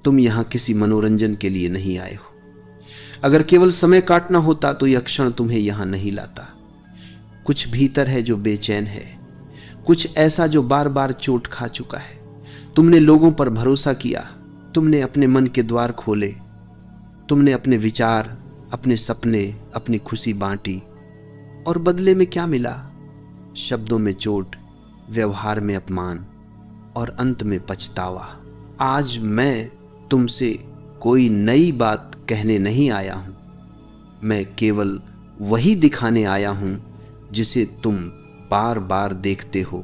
तुम यहां किसी मनोरंजन के लिए नहीं आए हो। अगर केवल समय काटना होता तो यह क्षण तुम्हें यहां नहीं लाता। कुछ भीतर है जो बेचैन है, कुछ ऐसा जो बार बार चोट खा चुका है। तुमने लोगों पर भरोसा किया, तुमने अपने मन के द्वार खोले, तुमने अपने विचार, अपने सपने, अपनी खुशी बांटी, और बदले में क्या मिला? शब्दों में चोट, व्यवहार में अपमान और अंत में पछतावा। आज मैं तुमसे कोई नई बात कहने नहीं आया हूं, मैं केवल वही दिखाने आया हूं जिसे तुम बार बार देखते हो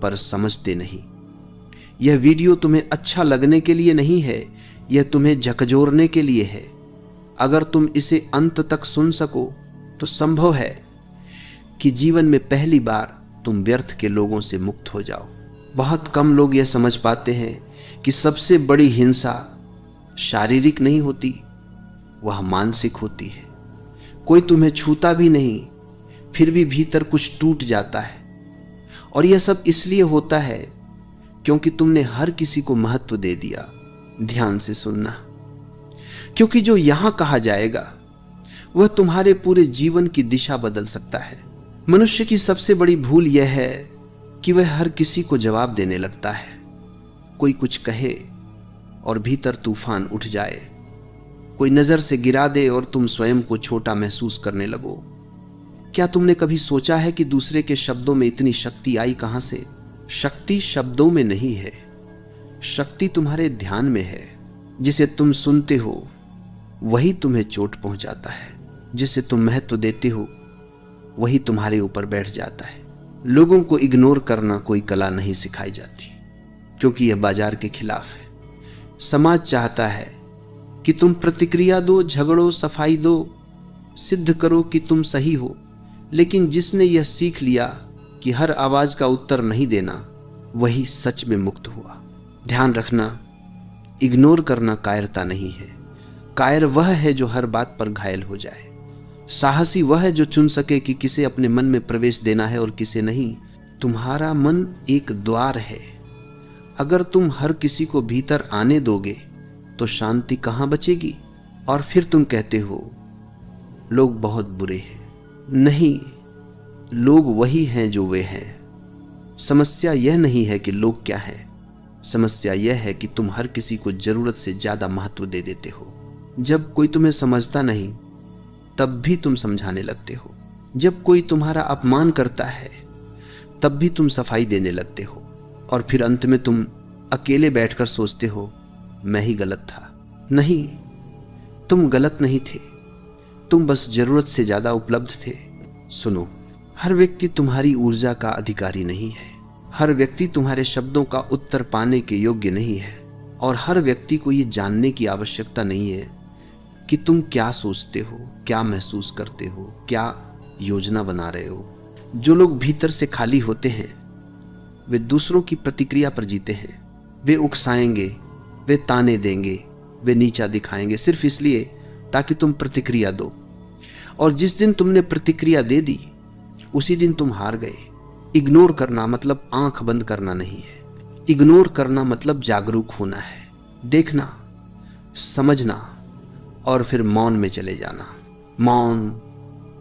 पर समझते नहीं। यह वीडियो तुम्हें अच्छा लगने के लिए नहीं है, यह तुम्हें झकझोरने के लिए है। अगर तुम इसे अंत तक सुन सको तो संभव है कि जीवन में पहली बार तुम व्यर्थ के लोगों से मुक्त हो जाओ। बहुत कम लोग यह समझ पाते हैं कि सबसे बड़ी हिंसा शारीरिक नहीं होती, वह मानसिक होती है। कोई तुम्हें छूता भी नहीं, फिर भी भीतर कुछ टूट जाता है। और यह सब इसलिए होता है क्योंकि तुमने हर किसी को महत्व दे दिया। ध्यान से सुनना, क्योंकि जो यहां कहा जाएगा वह तुम्हारे पूरे जीवन की दिशा बदल सकता है। मनुष्य की सबसे बड़ी भूल यह है कि वह हर किसी को जवाब देने लगता है। कोई कुछ कहे और भीतर तूफान उठ जाए, कोई नजर से गिरा दे और तुम स्वयं को छोटा महसूस करने लगो। क्या तुमने कभी सोचा है कि दूसरे के शब्दों में इतनी शक्ति आई कहां से? शक्ति शब्दों में नहीं है, शक्ति तुम्हारे ध्यान में है। जिसे तुम सुनते हो वही तुम्हें चोट पहुंचाता है, जिसे तुम महत्व देते हो वही तुम्हारे ऊपर बैठ जाता है। लोगों को इग्नोर करना कोई कला नहीं सिखाई जाती, क्योंकि यह बाजार के खिलाफ है। समाज चाहता है कि तुम प्रतिक्रिया दो, झगड़ो, सफाई दो, सिद्ध करो कि तुम सही हो। लेकिन जिसने यह सीख लिया कि हर आवाज का उत्तर नहीं देना, वही सच में मुक्त हुआ। ध्यान रखना, इग्नोर करना कायरता नहीं है। कायर वह है जो हर बात पर घायल हो जाए। साहसी वह है जो चुन सके कि किसे अपने मन में प्रवेश देना है और किसे नहीं। तुम्हारा मन एक द्वार है, अगर तुम हर किसी को भीतर आने दोगे तो शांति कहां बचेगी? और फिर तुम कहते हो लोग बहुत बुरे हैं। नहीं, लोग वही हैं जो वे हैं। समस्या यह नहीं है कि लोग क्या हैं, समस्या यह है कि तुम हर किसी को जरूरत से ज्यादा महत्व दे देते हो। जब कोई तुम्हें समझता नहीं तब भी तुम समझाने लगते हो। जब कोई तुम्हारा अपमान करता है तब भी तुम सफाई देने लगते हो। और फिर अंत में तुम अकेले बैठकर सोचते हो मैं ही गलत था। नहीं, तुम गलत नहीं थे, तुम बस जरूरत से ज्यादा उपलब्ध थे। सुनो, हर व्यक्ति तुम्हारी ऊर्जा का अधिकारी नहीं है, हर व्यक्ति तुम्हारे शब्दों का उत्तर पाने के योग्य नहीं है, और हर व्यक्ति को यह जानने की आवश्यकता नहीं है कि तुम क्या सोचते हो, क्या महसूस करते हो, क्या योजना बना रहे हो। जो लोग भीतर से खाली होते हैं वे दूसरों की प्रतिक्रिया पर जीते हैं। वे उकसाएंगे, वे ताने देंगे, वे नीचा दिखाएंगे, सिर्फ इसलिए ताकि तुम प्रतिक्रिया दो। और जिस दिन तुमने प्रतिक्रिया दे दी उसी दिन तुम हार गए। इग्नोर करना मतलब आंख बंद करना नहीं है, इग्नोर करना मतलब जागरूक होना है, देखना, समझना और फिर मौन में चले जाना। मौन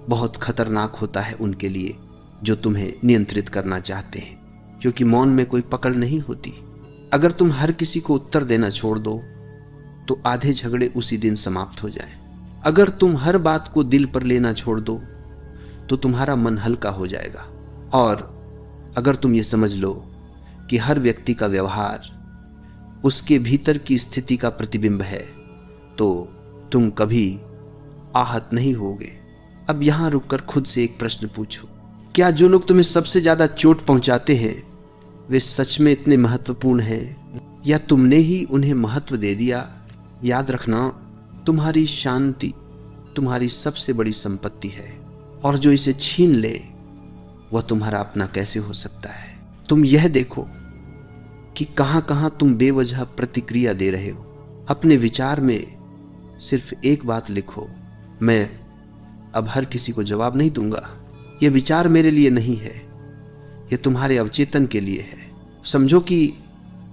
बहुत खतरनाक होता है उनके लिए जो तुम्हें नियंत्रित करना चाहते हैं, क्योंकि मौन में कोई पकड़ नहीं होती। अगर तुम हर किसी को उत्तर देना छोड़ दो तो आधे झगड़े उसी दिन समाप्त हो जाएं। अगर तुम हर बात को दिल पर लेना छोड़ दो तो तुम्हारा मन हल्का हो जाएगा। और अगर तुम ये समझ लो कि हर व्यक्ति का व्यवहार उसके भीतर की स्थिति का प्रतिबिंब है तो तुम कभी आहत नहीं होगे। अब यहां रुककर खुद से एक प्रश्न पूछो, क्या जो लोग तुम्हें सबसे ज्यादा चोट पहुंचाते हैं वे सच में इतने महत्वपूर्ण हैं या तुमने ही उन्हें महत्व दे दिया? याद रखना, तुम्हारी शांति तुम्हारी सबसे बड़ी संपत्ति है, और जो इसे छीन ले वह तुम्हारा अपना कैसे हो सकता है? तुम यह देखो कि कहां कहां तुम बेवजह प्रतिक्रिया दे रहे हो। अपने विचार में सिर्फ एक बात लिखो, मैं अब हर किसी को जवाब नहीं दूंगा। यह विचार मेरे लिए नहीं है, यह तुम्हारे अवचेतन के लिए है। समझो कि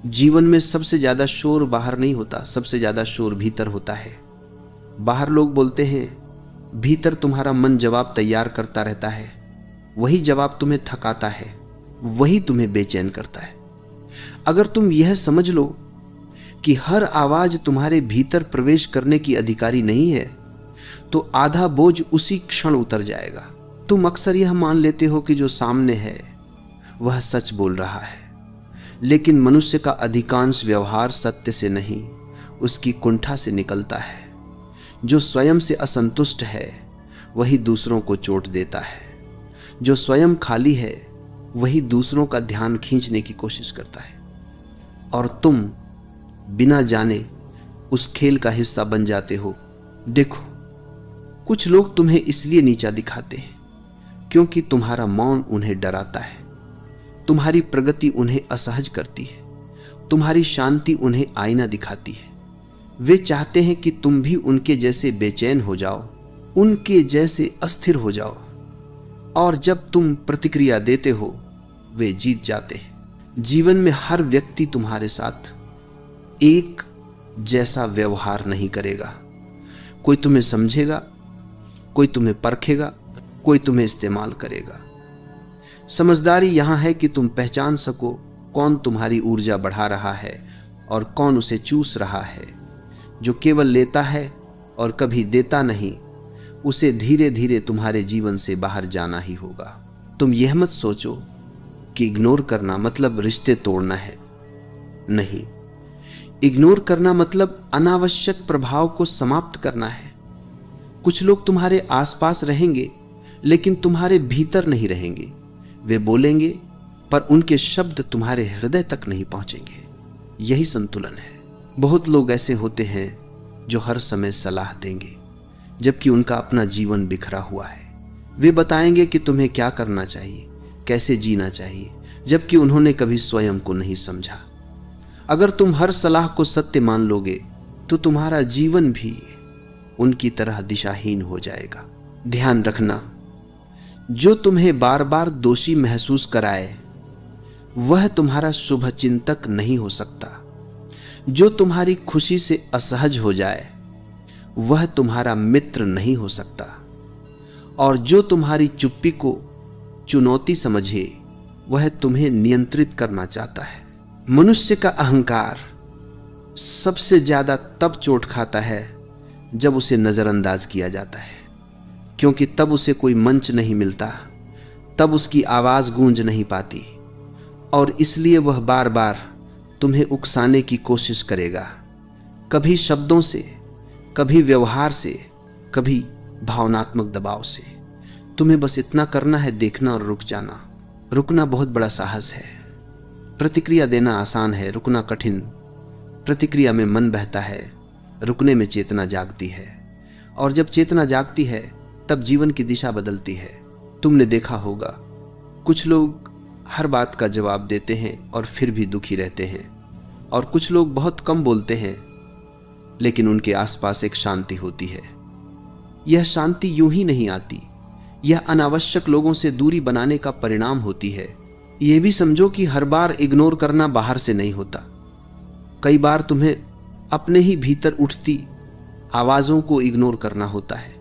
जीवन में सबसे ज्यादा शोर बाहर नहीं होता, सबसे ज्यादा शोर भीतर होता है। बाहर लोग बोलते हैं, भीतर तुम्हारा मन जवाब तैयार करता रहता है, वही जवाब तुम्हें थकाता है, वही तुम्हें बेचैन करता है। अगर तुम यह समझ लो कि हर आवाज तुम्हारे भीतर प्रवेश करने की अधिकारी नहीं है, तो आधा बोझ उसी क्षण उतर जाएगा। तुम अक्सर यह मान लेते हो कि जो सामने है वह सच बोल रहा है, लेकिन मनुष्य का अधिकांश व्यवहार सत्य से नहीं, उसकी कुंठा से निकलता है। जो स्वयं से असंतुष्ट है वही दूसरों को चोट देता है, जो स्वयं खाली है वही दूसरों का ध्यान खींचने की कोशिश करता है, और तुम बिना जाने उस खेल का हिस्सा बन जाते हो। देखो, कुछ लोग तुम्हें इसलिए नीचा दिखाते हैं क्योंकि तुम्हारा मौन उन्हें डराता है, तुम्हारी प्रगति उन्हें असहज करती है, तुम्हारी शांति उन्हें आईना दिखाती है। वे चाहते हैं कि तुम भी उनके जैसे बेचैन हो जाओ, उनके जैसे अस्थिर हो जाओ, और जब तुम प्रतिक्रिया देते हो वे जीत जाते हैं। जीवन में हर व्यक्ति तुम्हारे साथ एक जैसा व्यवहार नहीं करेगा। कोई तुम्हें समझेगा, कोई तुम्हें परखेगा, कोई तुम्हें इस्तेमाल करेगा। समझदारी यहां है कि तुम पहचान सको कौन तुम्हारी ऊर्जा बढ़ा रहा है और कौन उसे चूस रहा है। जो केवल लेता है और कभी देता नहीं, उसे धीरे धीरे तुम्हारे जीवन से बाहर जाना ही होगा। तुम यह मत सोचो कि इग्नोर करना मतलब रिश्ते तोड़ना है। नहीं, इग्नोर करना मतलब अनावश्यक प्रभाव को समाप्त करना है। कुछ लोग तुम्हारे आसपास रहेंगे लेकिन तुम्हारे भीतर नहीं रहेंगे। वे बोलेंगे पर उनके शब्द तुम्हारे हृदय तक नहीं पहुंचेंगे। यही संतुलन है। बहुत लोग ऐसे होते हैं जो हर समय सलाह देंगे जबकि उनका अपना जीवन बिखरा हुआ है। वे बताएंगे कि तुम्हें क्या करना चाहिए, कैसे जीना चाहिए, जबकि उन्होंने कभी स्वयं को नहीं समझा। अगर तुम हर सलाह को सत्य मान लोगे तो तुम्हारा जीवन भी उनकी तरह दिशाहीन हो जाएगा। ध्यान रखना, जो तुम्हें बार बार दोषी महसूस कराए वह तुम्हारा शुभ चिंतक नहीं हो सकता। जो तुम्हारी खुशी से असहज हो जाए वह तुम्हारा मित्र नहीं हो सकता, और जो तुम्हारी चुप्पी को चुनौती समझे वह तुम्हें नियंत्रित करना चाहता है। मनुष्य का अहंकार सबसे ज्यादा तब चोट खाता है जब उसे नजरअंदाज किया जाता है, क्योंकि तब उसे कोई मंच नहीं मिलता, तब उसकी आवाज गूंज नहीं पाती, और इसलिए वह बार बार तुम्हें उकसाने की कोशिश करेगा, कभी शब्दों से, कभी व्यवहार से, कभी भावनात्मक दबाव से। तुम्हें बस इतना करना है, देखना और रुक जाना। रुकना बहुत बड़ा साहस है। प्रतिक्रिया देना आसान है, रुकना कठिन। प्रतिक्रिया में मन बहता है, रुकने में चेतना जागती है, और जब चेतना जागती है तब जीवन की दिशा बदलती है। तुमने देखा होगा कुछ लोग हर बात का जवाब देते हैं और फिर भी दुखी रहते हैं, और कुछ लोग बहुत कम बोलते हैं लेकिन उनके आसपास एक शांति होती है। यह शांति यूं ही नहीं आती, यह अनावश्यक लोगों से दूरी बनाने का परिणाम होती है। यह भी समझो कि हर बार इग्नोर करना बाहर से नहीं होता। कई बार तुम्हें अपने ही भीतर उठती आवाजों को इग्नोर करना होता है।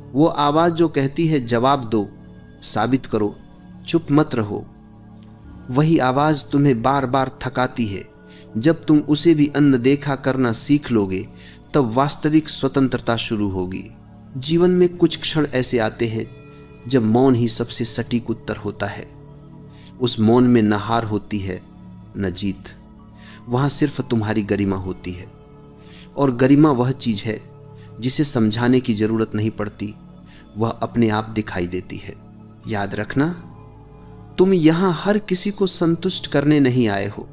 वो आवाज जो कहती है जवाब दो, साबित करो, चुप मत रहो, वही आवाज तुम्हें बार बार थकाती है। जब तुम उसे भी अनदेखा करना सीख लोगे तब वास्तविक स्वतंत्रता शुरू होगी। जीवन में कुछ क्षण ऐसे आते हैं जब मौन ही सबसे सटीक उत्तर होता है। उस मौन में न हार होती है न जीत, वहां सिर्फ तुम्हारी गरिमा होती है, और गरिमा वह चीज है जिसे समझाने की जरूरत नहीं पड़ती, वह अपने आप दिखाई देती है। याद रखना, तुम यहां हर किसी को संतुष्ट करने नहीं आए हो,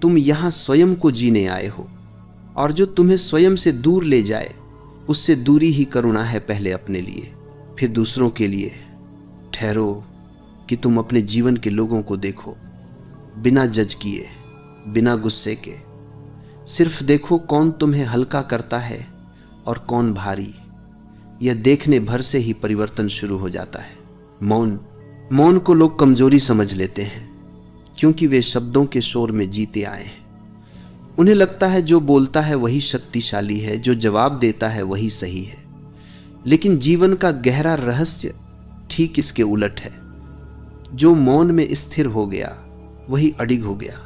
तुम यहां स्वयं को जीने आए हो, और जो तुम्हें स्वयं से दूर ले जाए उससे दूरी ही करुणा है, पहले अपने लिए फिर दूसरों के लिए। ठहरो कि तुम अपने जीवन के लोगों को देखो, बिना जज किए, बिना गुस्से के। सिर्फ देखो कौन तुम्हें हल्का करता है और कौन भारी। यह देखने भर से ही परिवर्तन शुरू हो जाता है। मौन को लोग कमजोरी समझ लेते हैं क्योंकि वे शब्दों के शोर में जीते आए हैं। उन्हें लगता है जो बोलता है वही शक्तिशाली है, जो जवाब देता है वही सही है। लेकिन जीवन का गहरा रहस्य ठीक इसके उलट है। जो मौन में स्थिर हो गया वही अडिग हो गया,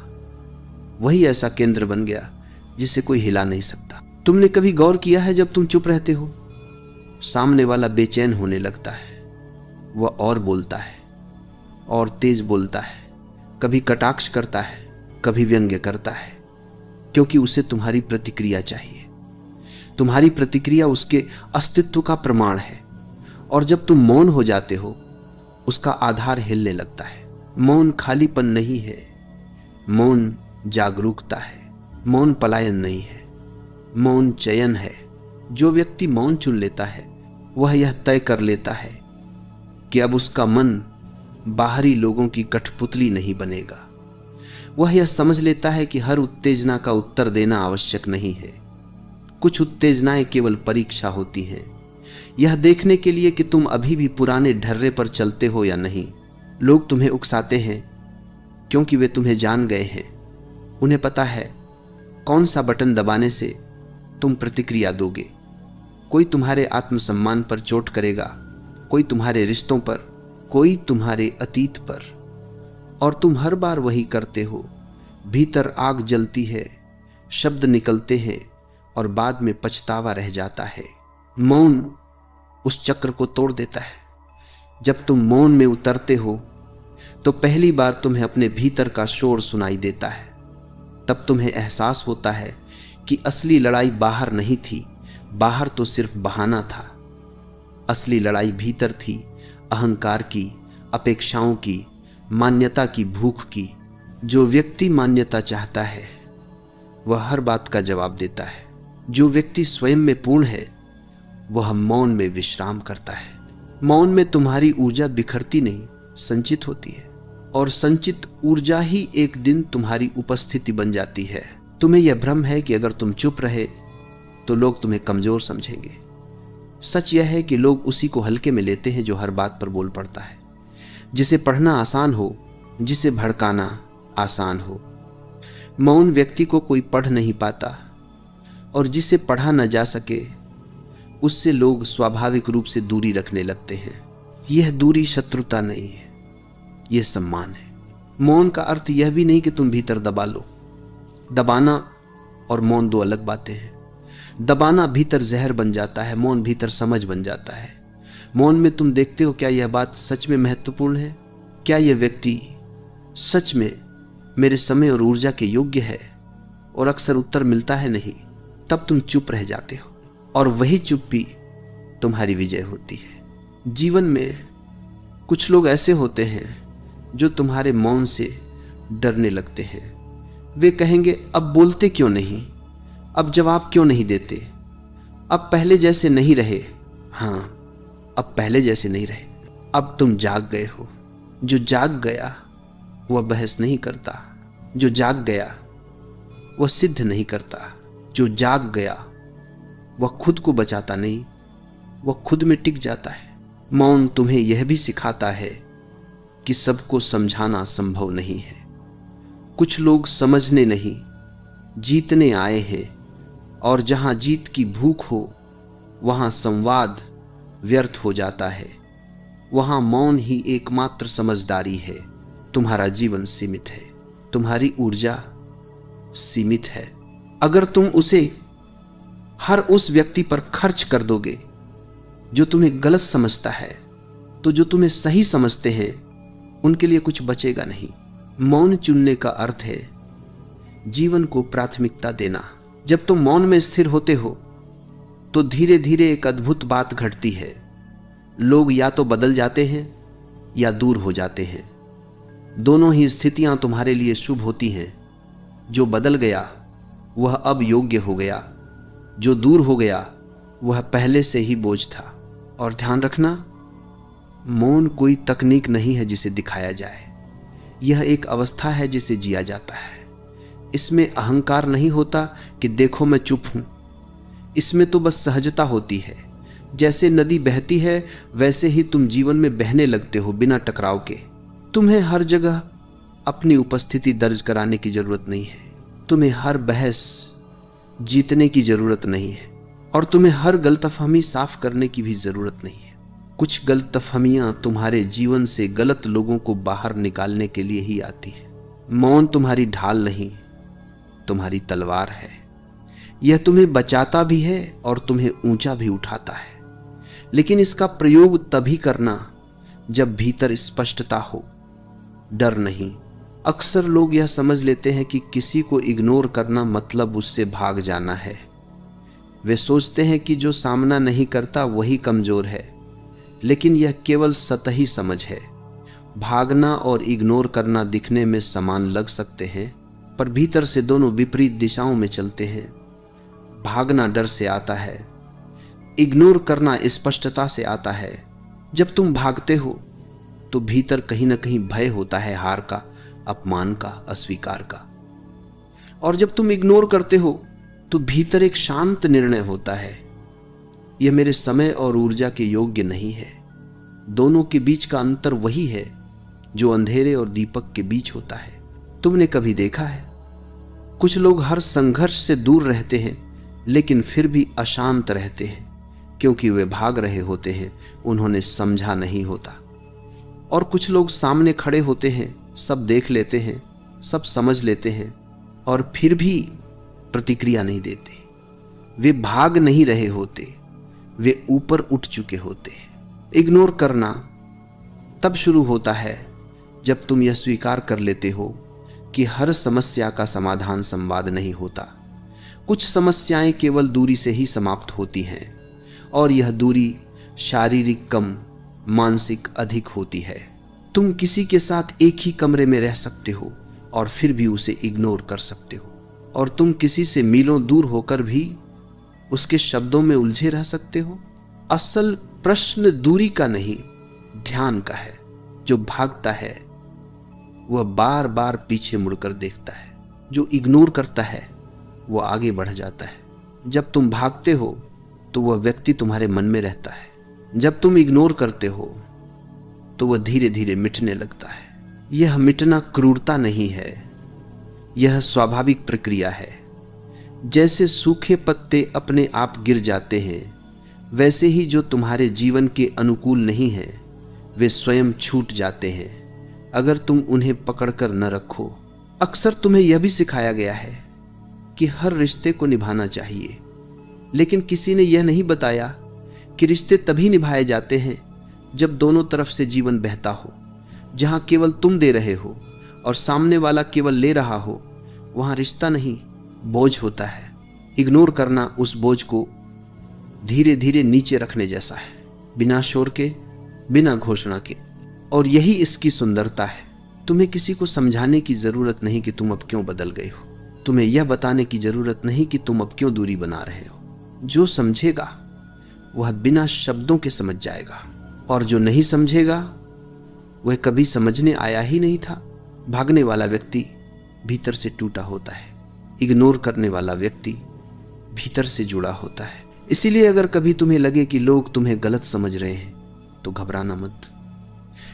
वही ऐसा केंद्र बन गया जिसे कोई हिला नहीं सकता। तुमने कभी गौर किया है, जब तुम चुप रहते हो सामने वाला बेचैन होने लगता है। वह और बोलता है और तेज बोलता है, कभी कटाक्ष करता है, कभी व्यंग्य करता है, क्योंकि उसे तुम्हारी प्रतिक्रिया चाहिए। तुम्हारी प्रतिक्रिया उसके अस्तित्व का प्रमाण है। और जब तुम मौन हो जाते हो उसका आधार हिलने लगता है। मौन खालीपन नहीं है, मौन जागरूकता है। मौन पलायन नहीं है, मौन चयन है। जो व्यक्ति मौन चुन लेता है वह यह तय कर लेता है कि अब उसका मन बाहरी लोगों की कठपुतली नहीं बनेगा। वह यह समझ लेता है कि हर उत्तेजना का उत्तर देना आवश्यक नहीं है। कुछ उत्तेजनाएं केवल परीक्षा होती हैं, यह देखने के लिए कि तुम अभी भी पुराने ढर्रे पर चलते हो या नहीं। लोग तुम्हें उकसाते हैं क्योंकि वे तुम्हें जान गए हैं। उन्हें पता है कौन सा बटन दबाने से तुम प्रतिक्रिया दोगे। कोई तुम्हारे आत्मसम्मान पर चोट करेगा, कोई तुम्हारे रिश्तों पर, कोई तुम्हारे अतीत पर, और तुम हर बार वही करते हो। भीतर आग जलती है, शब्द निकलते हैं और बाद में पछतावा रह जाता है। मौन उस चक्र को तोड़ देता है। जब तुम मौन में उतरते हो तो पहली बार तुम्हें अपने भीतर का शोर सुनाई देता है। तब तुम्हें एहसास होता है कि असली लड़ाई बाहर नहीं थी, बाहर तो सिर्फ बहाना था। असली लड़ाई भीतर थी, अहंकार की, अपेक्षाओं की, मान्यता की भूख की। जो व्यक्ति मान्यता चाहता है वह हर बात का जवाब देता है। जो व्यक्ति स्वयं में पूर्ण है वह मौन में विश्राम करता है। मौन में तुम्हारी ऊर्जा बिखरती नहीं, संचित होती है, और संचित ऊर्जा ही एक दिन तुम्हारी उपस्थिति बन जाती है। तुम्हें यह भ्रम है कि अगर तुम चुप रहे तो लोग तुम्हें कमजोर समझेंगे। सच यह है कि लोग उसी को हल्के में लेते हैं जो हर बात पर बोल पड़ता है, जिसे पढ़ना आसान हो, जिसे भड़काना आसान हो। मौन व्यक्ति को कोई पढ़ नहीं पाता, और जिसे पढ़ा न जा सके उससे लोग स्वाभाविक रूप से दूरी रखने लगते हैं। यह दूरी शत्रुता नहीं है, यह सम्मान है। मौन का अर्थ यह भी नहीं कि तुम भीतर दबा लो। दबाना और मौन दो अलग बातें हैं। दबाना भीतर जहर बन जाता है, मौन भीतर समझ बन जाता है। मौन में तुम देखते हो क्या यह बात सच में महत्वपूर्ण है, क्या यह व्यक्ति सच में मेरे समय और ऊर्जा के योग्य है, और अक्सर उत्तर मिलता है नहीं। तब तुम चुप रह जाते हो, और वही चुप्पी तुम्हारी विजय होती है। जीवन में कुछ लोग ऐसे होते हैं जो तुम्हारे मौन से डरने लगते हैं। वे कहेंगे, अब बोलते क्यों नहीं, अब जवाब क्यों नहीं देते, अब पहले जैसे नहीं रहे। हाँ, अब पहले जैसे नहीं रहे। अब तुम जाग गए हो। जो जाग गया वह बहस नहीं करता, जो जाग गया वह सिद्ध नहीं करता, जो जाग गया वह खुद को बचाता नहीं, वह खुद में टिक जाता है। मौन तुम्हें यह भी सिखाता है कि सबको समझाना संभव नहीं है। कुछ लोग समझने नहीं, जीतने आए हैं, और जहां जीत की भूख हो वहां संवाद व्यर्थ हो जाता है। वहां मौन ही एकमात्र समझदारी है। तुम्हारा जीवन सीमित है, तुम्हारी ऊर्जा सीमित है। अगर तुम उसे हर उस व्यक्ति पर खर्च कर दोगे जो तुम्हें गलत समझता है, तो जो तुम्हें सही समझते हैं उनके लिए कुछ बचेगा नहीं। मौन चुनने का अर्थ है जीवन को प्राथमिकता देना। जब तुम मौन में स्थिर होते हो तो धीरे धीरे एक अद्भुत बात घटती है। लोग या तो बदल जाते हैं या दूर हो जाते हैं। दोनों ही स्थितियां तुम्हारे लिए शुभ होती हैं। जो बदल गया वह अब योग्य हो गया, जो दूर हो गया वह पहले से ही बोझ था। और ध्यान रखना, मौन कोई तकनीक नहीं है जिसे दिखाया जाए, यह एक अवस्था है जिसे जिया जाता है। इसमें अहंकार नहीं होता कि देखो मैं चुप हूं, इसमें तो बस सहजता होती है। जैसे नदी बहती है वैसे ही तुम जीवन में बहने लगते हो बिना टकराव के। तुम्हें हर जगह अपनी उपस्थिति दर्ज कराने की जरूरत नहीं है। तुम्हें हर बहस जीतने की जरूरत नहीं है और तुम्हें हर गलतफहमी साफ करने की भी जरूरत नहीं है। कुछ गलतफहमियां तुम्हारे जीवन से गलत लोगों को बाहर निकालने के लिए ही आती है। मौन तुम्हारी ढाल नहीं, तुम्हारी तलवार है। यह तुम्हें बचाता भी है और तुम्हें ऊंचा भी उठाता है, लेकिन इसका प्रयोग तभी करना जब भीतर स्पष्टता हो, डर नहीं। अक्सर लोग यह समझ लेते हैं कि किसी को इग्नोर करना मतलब उससे भाग जाना है। वे सोचते हैं कि जो सामना नहीं करता वही कमजोर है, लेकिन यह केवल सतही समझ है। भागना और इग्नोर करना दिखने में समान लग सकते हैं, पर भीतर से दोनों विपरीत दिशाओं में चलते हैं। भागना डर से आता है, इग्नोर करना स्पष्टता से आता है। जब तुम भागते हो तो भीतर कहीं ना कहीं भय होता है, हार का, अपमान का, अस्वीकार का। और जब तुम इग्नोर करते हो तो भीतर एक शांत निर्णय होता है, यह मेरे समय और ऊर्जा के योग्य नहीं है। दोनों के बीच का अंतर वही है जो अंधेरे और दीपक के बीच होता है। तुमने कभी देखा है, कुछ लोग हर संघर्ष से दूर रहते हैं लेकिन फिर भी अशांत रहते हैं, क्योंकि वे भाग रहे होते हैं, उन्होंने समझा नहीं होता। और कुछ लोग सामने खड़े होते हैं, सब देख लेते हैं, सब समझ लेते हैं और फिर भी प्रतिक्रिया नहीं देते। वे भाग नहीं रहे होते, वे ऊपर उठ चुके होते हैं। इग्नोर करना तब शुरू होता है जब तुम यह स्वीकार कर लेते हो कि हर समस्या का समाधान संवाद नहीं होता। कुछ समस्याएं केवल दूरी से ही समाप्त होती हैं और यह दूरी शारीरिक कम, मानसिक अधिक होती है। तुम किसी के साथ एक ही कमरे में रह सकते हो और फिर भी उसे इग्नोर कर सकते हो, और तुम किसी से मीलों दूर होकर भी उसके शब्दों में उलझे रह सकते हो। असल प्रश्न दूरी का नहीं, ध्यान का है। जो भागता है वह बार बार पीछे मुड़कर देखता है, जो इग्नोर करता है वह आगे बढ़ जाता है। जब तुम भागते हो तो वह व्यक्ति तुम्हारे मन में रहता है, जब तुम इग्नोर करते हो तो वह धीरे धीरे मिटने लगता है। यह मिटना क्रूरता नहीं है, यह स्वाभाविक प्रक्रिया है। जैसे सूखे पत्ते अपने आप गिर जाते हैं, वैसे ही जो तुम्हारे जीवन के अनुकूल नहीं है वे स्वयं छूट जाते हैं अगर तुम उन्हें पकड़कर न रखो। अक्सर तुम्हें यह भी सिखाया गया है कि हर रिश्ते को निभाना चाहिए, लेकिन किसी ने यह नहीं बताया कि रिश्ते तभी निभाए जाते हैं जब दोनों तरफ से जीवन बहता हो। जहां केवल तुम दे रहे हो और सामने वाला केवल ले रहा हो, वहां रिश्ता नहीं, बोझ होता है। इग्नोर करना उस बोझ को धीरे धीरे नीचे रखने जैसा है, बिना शोर के, बिना घोषणा के। और यही इसकी सुंदरता है। तुम्हें किसी को समझाने की जरूरत नहीं कि तुम अब क्यों बदल गए हो। तुम्हें यह बताने की जरूरत नहीं कि तुम अब क्यों दूरी बना रहे हो। जो समझेगा वह बिना शब्दों के समझ जाएगा, और जो नहीं समझेगा वह कभी समझने आया ही नहीं था। भागने वाला व्यक्ति भीतर से टूटा होता है, इग्नोर करने वाला व्यक्ति भीतर से जुड़ा होता है। इसीलिए अगर कभी तुम्हें लगे कि लोग तुम्हें गलत समझ रहे हैं तो घबराना मत।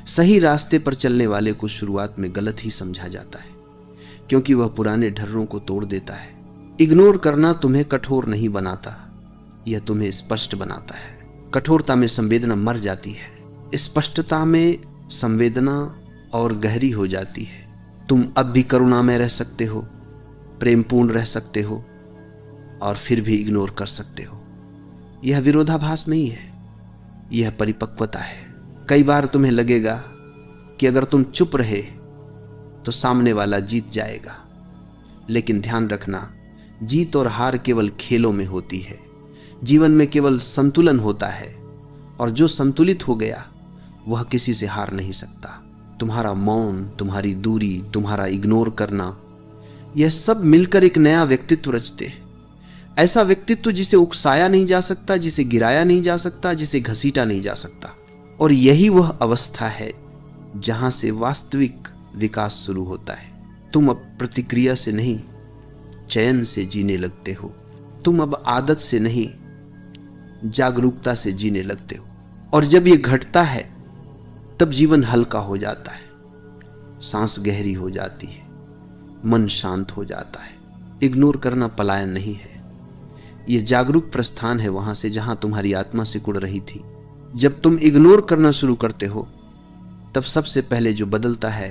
सही रास्ते पर चलने वाले को शुरुआत में गलत ही समझा जाता है, क्योंकि वह पुराने ढर्रों को तोड़ देता है। इग्नोर करना तुम्हें कठोर नहीं बनाता, यह तुम्हें स्पष्ट बनाता है। कठोरता में संवेदना मर जाती है, स्पष्टता में संवेदना और गहरी हो जाती है। तुम अब भी करुणा में रह सकते हो, प्रेमपूर्ण रह सकते हो, और फिर भी इग्नोर कर सकते हो। यह विरोधाभास नहीं है, यह परिपक्वता है। कई बार तुम्हें लगेगा कि अगर तुम चुप रहे तो सामने वाला जीत जाएगा, लेकिन ध्यान रखना, जीत और हार केवल खेलों में होती है। जीवन में केवल संतुलन होता है, और जो संतुलित हो गया वह किसी से हार नहीं सकता। तुम्हारा मौन, तुम्हारी दूरी, तुम्हारा इग्नोर करना, यह सब मिलकर एक नया व्यक्तित्व रचते हैं। ऐसा व्यक्तित्व जिसे उकसाया नहीं जा सकता, जिसे गिराया नहीं जा सकता, जिसे घसीटा नहीं जा सकता। और यही वह अवस्था है जहां से वास्तविक विकास शुरू होता है। तुम अब प्रतिक्रिया से नहीं, चयन से जीने लगते हो। तुम अब आदत से नहीं, जागरूकता से जीने लगते हो। और जब यह घटता है तब जीवन हल्का हो जाता है, सांस गहरी हो जाती है, मन शांत हो जाता है। इग्नोर करना पलायन नहीं है, यह जागरूक प्रस्थान है वहां से जहां तुम्हारी आत्मा सिकुड़ रही थी। जब तुम इग्नोर करना शुरू करते हो तब सबसे पहले जो बदलता है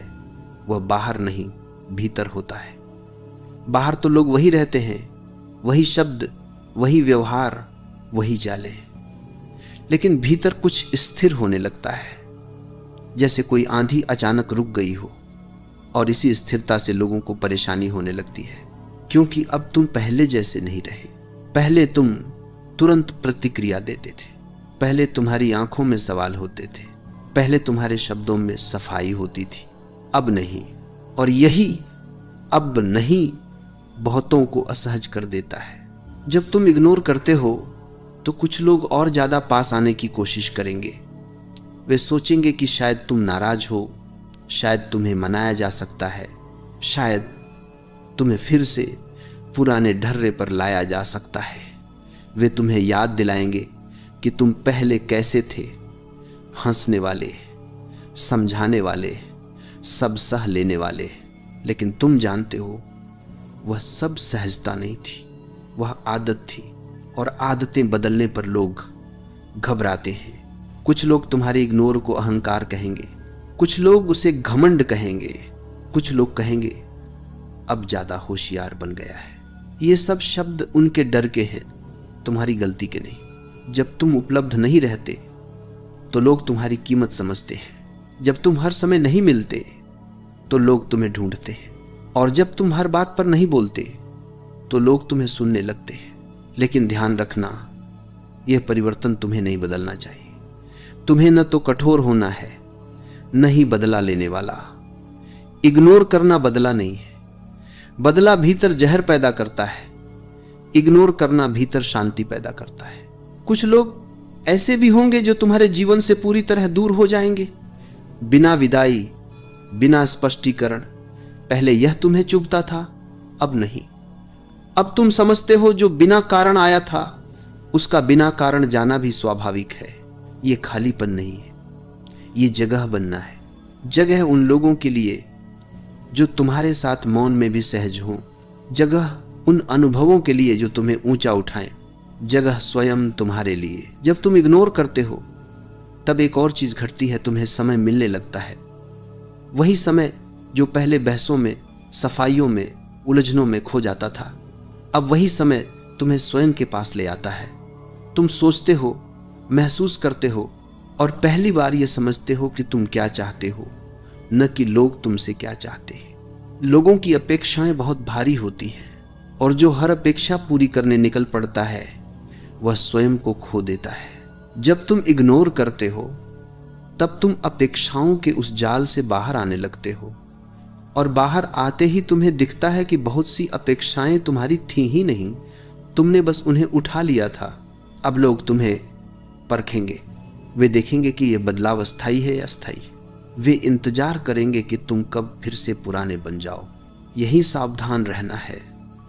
वह बाहर नहीं भीतर होता है। बाहर तो लोग वही रहते हैं, वही शब्द, वही व्यवहार, वही जाले, लेकिन भीतर कुछ स्थिर होने लगता है, जैसे कोई आंधी अचानक रुक गई हो। और इसी स्थिरता से लोगों को परेशानी होने लगती है, क्योंकि अब तुम पहले जैसे नहीं रहे। पहले तुम तुरंत प्रतिक्रिया देते थे, पहले तुम्हारी आंखों में सवाल होते थे, पहले तुम्हारे शब्दों में सफाई होती थी, अब नहीं। और यही अब नहीं बहुतों को असहज कर देता है। जब तुम इग्नोर करते हो तो कुछ लोग और ज्यादा पास आने की कोशिश करेंगे। वे सोचेंगे कि शायद तुम नाराज हो, शायद तुम्हें मनाया जा सकता है, शायद तुम्हें फिर से पुराने ढर्रे पर लाया जा सकता है। वे तुम्हें याद दिलाएंगे कि तुम पहले कैसे थे, हंसने वाले, समझाने वाले, सब सह लेने वाले। लेकिन तुम जानते हो वह सब सहजता नहीं थी, वह आदत थी। और आदतें बदलने पर लोग घबराते हैं। कुछ लोग तुम्हारे इग्नोर को अहंकार कहेंगे, कुछ लोग उसे घमंड कहेंगे, कुछ लोग कहेंगे अब ज्यादा होशियार बन गया है। ये सब शब्द उनके डर के हैं, तुम्हारी गलती के नहीं। जब तुम उपलब्ध नहीं रहते तो लोग तुम्हारी कीमत समझते हैं। जब तुम हर समय नहीं मिलते तो लोग तुम्हें ढूंढते हैं। और जब तुम हर बात पर नहीं बोलते तो लोग तुम्हें सुनने लगते हैं। लेकिन ध्यान रखना, यह परिवर्तन तुम्हें नहीं बदलना चाहिए। तुम्हें न तो कठोर होना है, न ही बदला लेने वाला। इग्नोर करना बदला नहीं है, बदला भीतर जहर पैदा करता है, इग्नोर करना भीतर शांति पैदा करता है। कुछ लोग ऐसे भी होंगे जो तुम्हारे जीवन से पूरी तरह दूर हो जाएंगे, बिना विदाई, बिना स्पष्टीकरण। पहले यह तुम्हें चुभता था, अब नहीं। अब तुम समझते हो जो बिना कारण आया था उसका बिना कारण जाना भी स्वाभाविक है। यह खालीपन नहीं है, यह जगह बनना है। जगह उन लोगों के लिए जो तुम्हारे साथ मौन में भी सहज हो, जगह उन अनुभवों के लिए जो तुम्हें ऊंचा उठाएं, जगह स्वयं तुम्हारे लिए। जब तुम इग्नोर करते हो तब एक और चीज घटती है, तुम्हें समय मिलने लगता है। वही समय जो पहले बहसों में, सफाइयों में, उलझनों में खो जाता था, अब वही समय तुम्हें स्वयं के पास ले आता है। तुम सोचते हो, महसूस करते हो और पहली बार यह समझते हो कि तुम क्या चाहते हो, न कि लोग तुमसे क्या चाहते हैं। लोगों की अपेक्षाएं बहुत भारी होती हैं और जो हर अपेक्षा पूरी करने निकल पड़ता है वह स्वयं को खो देता है। जब तुम इग्नोर करते हो तब तुम अपेक्षाओं के उस जाल से बाहर आने लगते हो और बाहर आते ही तुम्हें दिखता है कि बहुत सी अपेक्षाएं तुम्हारी थी ही नहीं, तुमने बस उन्हें उठा लिया था। अब लोग तुम्हें परखेंगे, वे देखेंगे कि यह बदलाव अस्थायी है या अस्थायी। वे इंतजार करेंगे कि तुम कब फिर से पुराने बन जाओ। यही सावधान रहना है।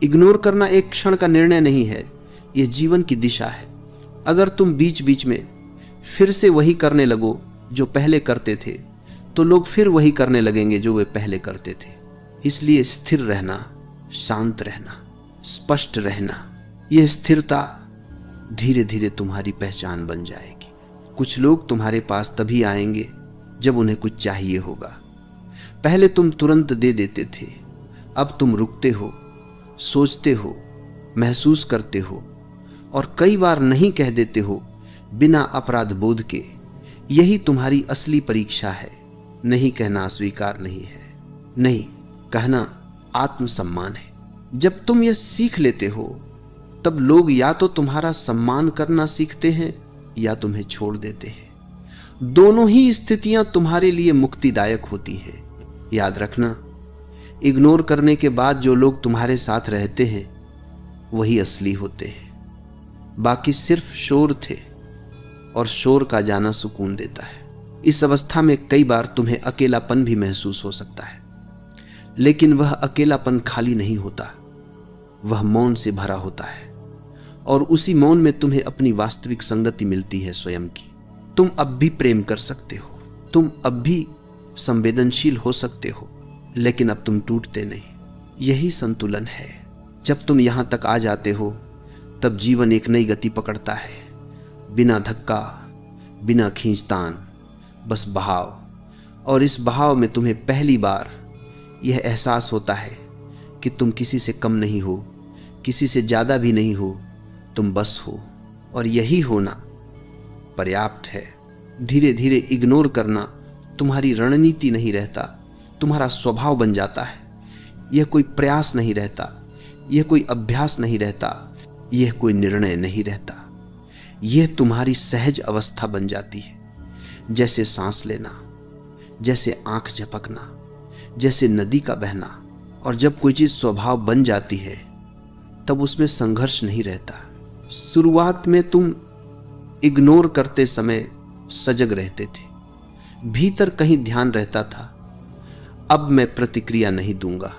इग्नोर करना एक क्षण का निर्णय नहीं है, यह जीवन की दिशा है। अगर तुम बीच बीच में फिर से वही करने लगो जो पहले करते थे तो लोग फिर वही करने लगेंगे जो वे पहले करते थे। इसलिए स्थिर रहना, शांत रहना, स्पष्ट रहना, यह स्थिरता धीरे धीरे तुम्हारी पहचान बन जाएगी। कुछ लोग तुम्हारे पास तभी आएंगे जब उन्हें कुछ चाहिए होगा। पहले तुम तुरंत दे देते थे, अब तुम रुकते हो, सोचते हो, महसूस करते हो और कई बार नहीं कह देते हो बिना अपराध बोध के। यही तुम्हारी असली परीक्षा है। नहीं कहना स्वीकार नहीं है, नहीं कहना आत्मसम्मान है। जब तुम यह सीख लेते हो तब लोग या तो तुम्हारा सम्मान करना सीखते हैं या तुम्हें छोड़ देते हैं। दोनों ही स्थितियां तुम्हारे लिए मुक्तिदायक होती हैं। याद रखना, इग्नोर करने के बाद जो लोग तुम्हारे साथ रहते हैं वही असली होते हैं। बाकी सिर्फ शोर थे और शोर का जाना सुकून देता है। इस अवस्था में कई बार तुम्हें अकेलापन भी महसूस हो सकता है, लेकिन वह अकेलापन खाली नहीं होता, वह मौन से भरा होता है और उसी मौन में तुम्हें अपनी वास्तविक संगति मिलती है, स्वयं की। तुम अब भी प्रेम कर सकते हो, तुम अब भी संवेदनशील हो सकते हो, लेकिन अब तुम टूटते नहीं। यही संतुलन है। जब तुम यहां तक आ जाते हो तब जीवन एक नई गति पकड़ता है, बिना धक्का, बिना खींचतान, बस बहाव। और इस बहाव में तुम्हें पहली बार यह एहसास होता है कि तुम किसी से कम नहीं हो, किसी से ज्यादा भी नहीं हो, तुम बस हो। और यही होना पर्याप्त है। धीरे धीरे इग्नोर करना तुम्हारी रणनीति नहीं रहता, तुम्हारा स्वभाव बन जाता है। यह कोई प्रयास नहीं रहता, यह कोई अभ्यास नहीं रहता, यह कोई निर्णय नहीं रहता। यह तुम्हारी सहज अवस्था बन जाती है, जैसे सांस लेना, जैसे आंख झपकना, जैसे नदी का बहना। और जब कोई चीज स्वभाव बन जाती है तब उसमें संघर्ष नहीं रहता। शुरुआत में तुम इग्नोर करते समय सजग रहते थे, भीतर कहीं ध्यान रहता था, अब मैं प्रतिक्रिया नहीं दूंगा,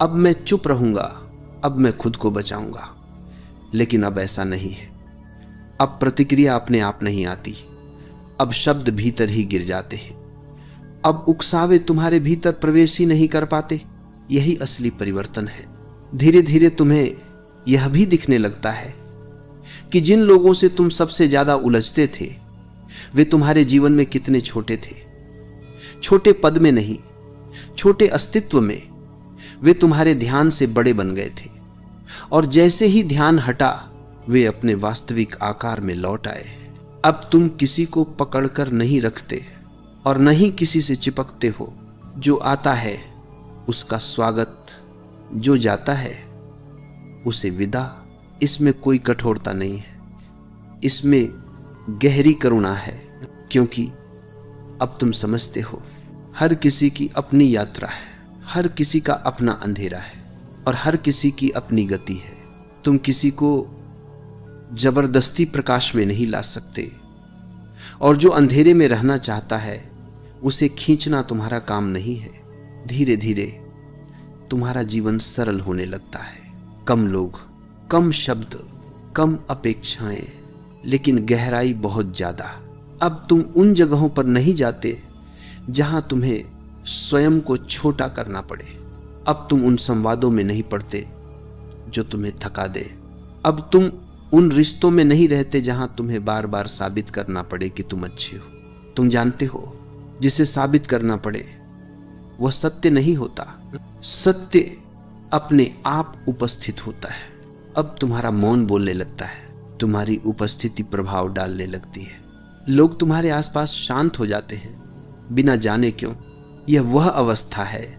अब मैं चुप रहूंगा, अब मैं खुद को बचाऊंगा। लेकिन अब ऐसा नहीं है। अब प्रतिक्रिया अपने आप नहीं आती, अब शब्द भीतर ही गिर जाते हैं। अब उकसावे तुम्हारे भीतर प्रवेश ही नहीं कर पाते। यही असली परिवर्तन है। धीरे धीरे तुम्हें यह भी दिखने लगता है कि जिन लोगों से तुम सबसे ज्यादा उलझते थे वे तुम्हारे जीवन में कितने छोटे थे। छोटे पद में नहीं, छोटे अस्तित्व में वे तुम्हारे ध्यान से बड़े बन गए थे। और जैसे ही ध्यान हटा वे अपने वास्तविक आकार में लौट आए। अब तुम किसी को पकड़कर नहीं रखते और न ही किसी से चिपकते हो। जो आता है उसका स्वागत, जो जाता है उसे विदा। इसमें कोई कठोरता नहीं है, इसमें गहरी करुणा है, क्योंकि अब तुम समझते हो हर किसी की अपनी यात्रा है, हर किसी का अपना अंधेरा है और हर किसी की अपनी गति है। तुम किसी को जबरदस्ती प्रकाश में नहीं ला सकते और जो अंधेरे में रहना चाहता है उसे खींचना तुम्हारा काम नहीं है। धीरे धीरे तुम्हारा जीवन सरल होने लगता है। कम लोग, कम शब्द, कम अपेक्षाएं, लेकिन गहराई बहुत ज्यादा। अब तुम उन जगहों पर नहीं जाते जहां तुम्हें स्वयं को छोटा करना पड़े। अब तुम उन संवादों में नहीं पड़ते जो तुम्हें थका दे। अब तुम उन रिश्तों में नहीं रहते जहां तुम्हें बार बार साबित करना पड़े कि तुम अच्छे हो। तुम जानते हो जिसे साबित करना पड़े वह सत्य नहीं होता, सत्य अपने आप उपस्थित होता है। अब तुम्हारा मौन बोलने लगता है, तुम्हारी उपस्थिति प्रभाव डालने लगती है। लोग तुम्हारे आसपास शांत हो जाते हैं बिना जाने क्यों। यह वह अवस्था है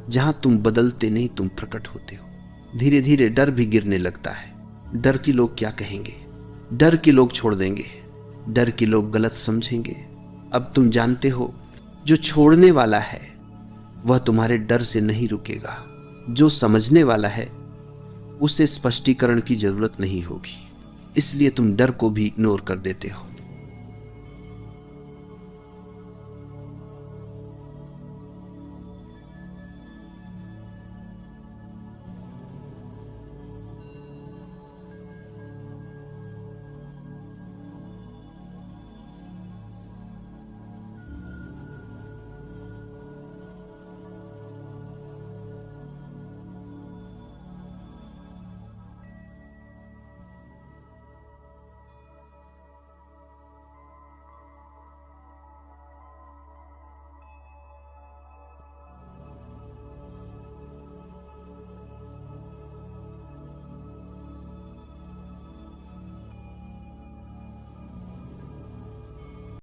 जहां तुम बदलते नहीं, तुम प्रकट होते हो। धीरे धीरे डर भी गिरने लगता है। डर कि लोग क्या कहेंगे, डर कि लोग छोड़ देंगे, डर कि लोग गलत समझेंगे। अब तुम जानते हो जो छोड़ने वाला है वह तुम्हारे डर से नहीं रुकेगा। जो समझने वाला है उसे स्पष्टीकरण की जरूरत नहीं होगी, इसलिए तुम डर को भी इग्नोर कर देते हो।